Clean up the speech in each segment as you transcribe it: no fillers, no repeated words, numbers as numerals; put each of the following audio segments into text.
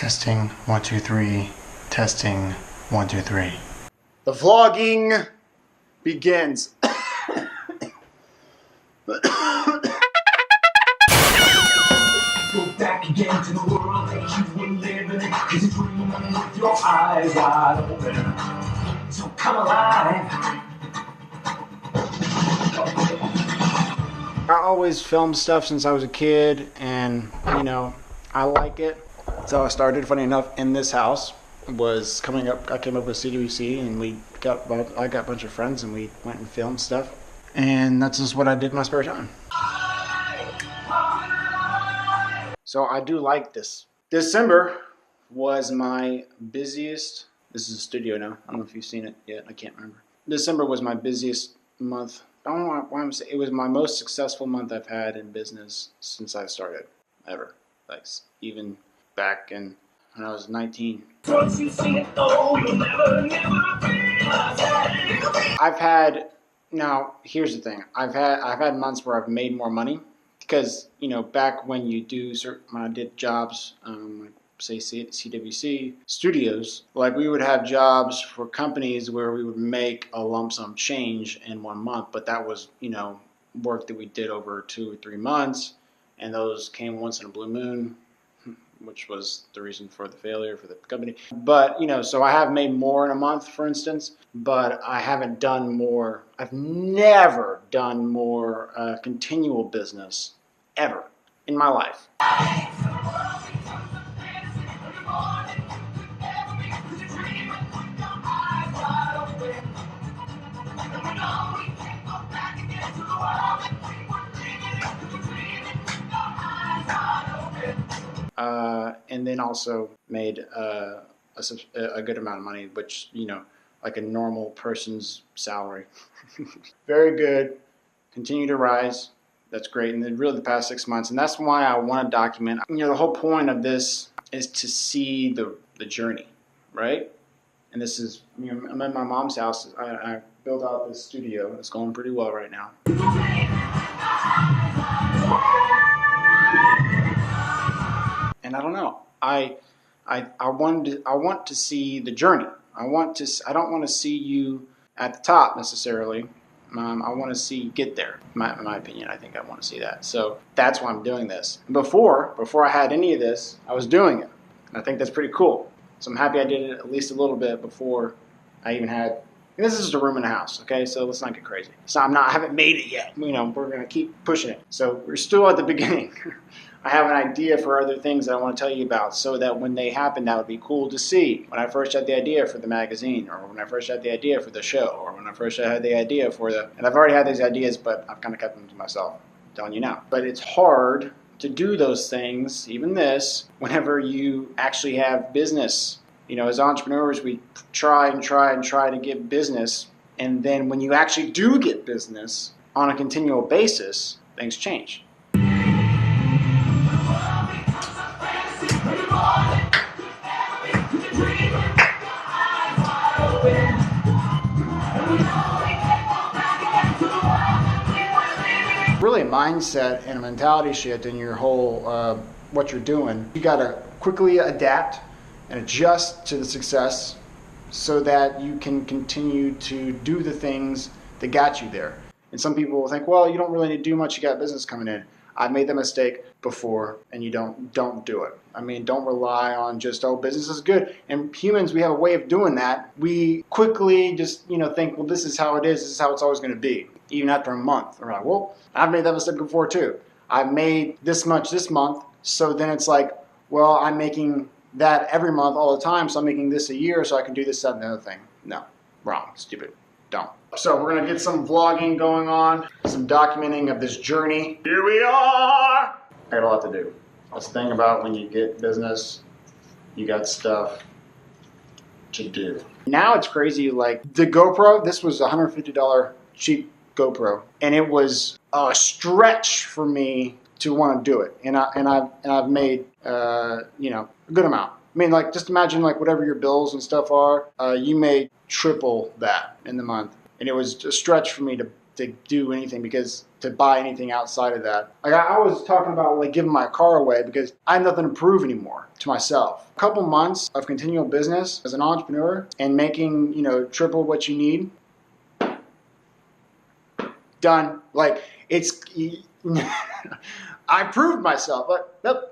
Testing 1 2 3. Testing 1 2 3. The vlogging begins. Go back again to the world that you were living in, 'cause you're dreaming with your eyes wide open. So come alive. I always filmed stuff since I was a kid, and I like it. So I started, funny enough, in this house. Was coming up. I came up with CWC, and I got a bunch of friends, and we went and filmed stuff. And that's just what I did in my spare time. So I do like this. December was my busiest. This is a studio now. I don't know if you've seen it yet. I can't remember. December was my busiest month. I don't know why I'm saying it was my most successful month I've had in business since I started, ever. Like even back in when I was 19. I've had. Now here's the thing. I've had months where I've made more money because back when when I did jobs, say CWC studios, like we would have jobs for companies where we would make a lump sum change in 1 month, but that was work that we did over 2 or 3 months, and those came once in a blue moon, which was the reason for the failure for the company. But so I have made more in a month, for instance, but I haven't done more. I've never done more continual business ever in my life. And then also made a good amount of money, which, like a normal person's salary. Very good. Continue to rise. That's great. And then really the past 6 months. And that's why I want to document. The whole point of this is to see the journey, right? And this is, I'm at my mom's house. I built out this studio. It's going pretty well right now. And I don't know. I want to see the journey. I don't want to see you at the top necessarily. I want to see you get there. In my opinion, I think I want to see that. So that's why I'm doing this. Before I had any of this, I was doing it. And I think that's pretty cool. So I'm happy I did it at least a little bit before I even had. And this is just a room in a house, okay? So let's not get crazy. So I haven't made it yet. We're going to keep pushing it. So we're still at the beginning. I have an idea for other things that I want to tell you about so that when they happen, that would be cool to see. When I first had the idea for the magazine, or when I first had the idea for the show, or when I first had the idea for and I've already had these ideas, but I've kind of kept them to myself. I'm telling you now. But it's hard to do those things, even this, whenever you actually have business. As entrepreneurs, we try to get business. And then when you actually do get business on a continual basis, things change. Really a mindset and a mentality shift in your whole, what you're doing. You got to quickly adapt and adjust to the success so that you can continue to do the things that got you there. And some people will think, well, you don't really need to do much. You got business coming in. I've made that mistake before, and you don't do it. Don't rely on just, business is good. And humans, we have a way of doing that. We quickly just, think, well, this is how it is. This is how it's always going to be. Even after a month. We're like, well, I've made that mistake before too. I've made this much this month. So then it's like, well, I'm making that every month all the time. So I'm making this a year so I can do this, that, and the other thing. No, wrong, stupid, dumb. So we're going to get some vlogging going on, some documenting of this journey. Here we are. I got a lot to do. That's the thing about when you get business, you got stuff to do. Now it's crazy, like the GoPro, this was $150 cheap GoPro, and it was a stretch for me to want to do it. And I've made a good amount. Just imagine whatever your bills and stuff are, you made triple that in the month. And it was a stretch for me to do anything because to buy anything outside of that. Like I was talking about like giving my car away because I have nothing to prove anymore to myself. A couple months of continual business as an entrepreneur and making, triple what you need. Done. Like it's, I proved myself. But nope.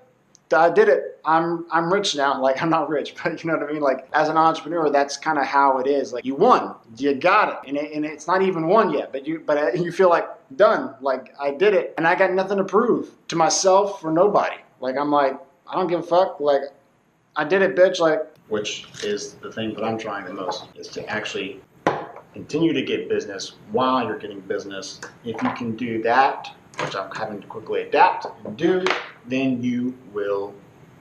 I did it. I'm rich now. Like I'm not rich, but you know what I mean? Like as an entrepreneur, that's kind of how it is. Like you won, you got it. And it's not even won yet, but you feel like done. Like I did it and I got nothing to prove to myself or nobody. Like I'm like, I don't give a fuck. Like I did it, bitch. Like, which is the thing that I'm trying the most is to actually continue to get business while you're getting business. If you can do that, which I'm having to quickly adapt and do, then you will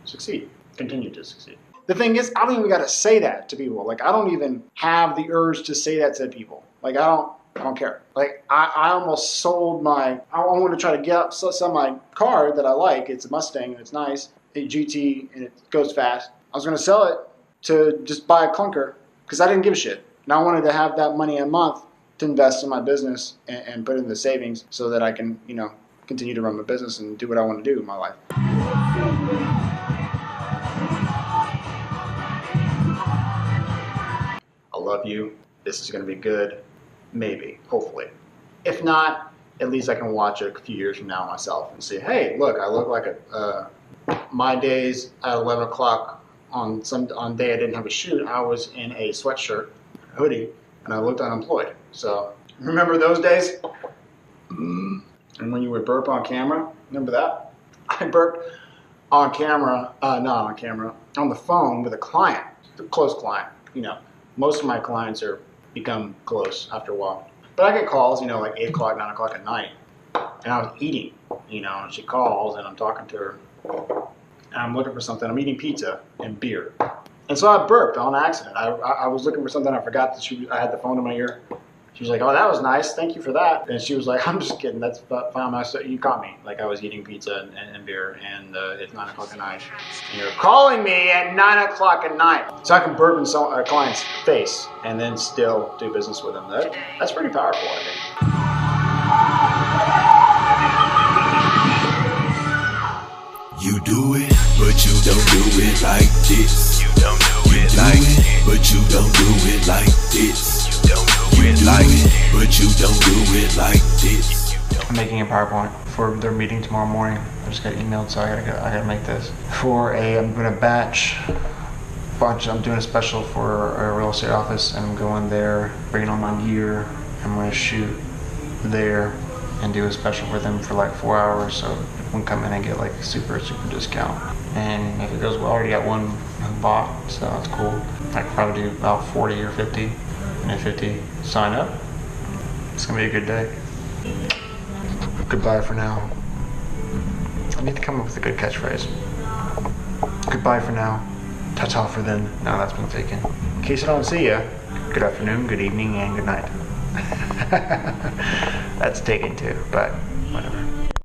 succeed, continue to succeed. The thing is, I don't even got to say that to people. Like, I don't even have the urge to say that to people. Like, I don't care. Like, I almost sold I want to try to sell my car that I like. It's a Mustang and it's nice, a GT, and it goes fast. I was going to sell it to just buy a clunker because I didn't give a shit. And I wanted to have that money a month to invest in my business and put in the savings so that I can, continue to run my business and do what I want to do in my life. I love you. This is going to be good. Maybe, hopefully. If not, at least I can watch it a few years from now myself and say, hey, look, I look like my days at 11 o'clock on day I didn't have a shoot, I was in a sweatshirt, hoodie, and I looked unemployed. So remember those days? And when you would burp on camera, remember that? I burped on camera, not on camera, on the phone with a client, a close client. Most of my clients become close after a while. But I get calls, like 8 o'clock, 9 o'clock at night, and I was eating, and she calls and I'm talking to her, and I'm looking for something. I'm eating pizza and beer. And so I burped on accident. I was looking for something. I forgot that I had the phone in my ear. She was like, oh, that was nice. Thank you for that. And she was like, I'm just kidding. That's fine. You caught me. Like I was eating pizza and beer and it's 9 o'clock at night. And you're calling me at 9 o'clock at night. So I can burp in a client's face and then still do business with them. That's pretty powerful, I think. You do it, but you don't do it like this. You don't do it like it, but you don't do it like this. You don't do it like it, but you don't do it like this. I'm making a PowerPoint for their meeting tomorrow morning. I just got emailed, so I gotta make this. I'm doing a special for a real estate office, and I'm going there, bringing all my gear. I'm gonna shoot there and do a special for them for like 4 hours, so everyone come in and get like a super discount. And if it goes well, I already got one bought, so that's cool. I could probably do about 40 or 50, and if 50 sign up, it's gonna be a good day. Goodbye for now. I need to come up with a good catchphrase. Goodbye for now. Ta-ta for then. No, that's been taken. In case I don't see ya, good afternoon, good evening, and good night. That's taken too, but whatever.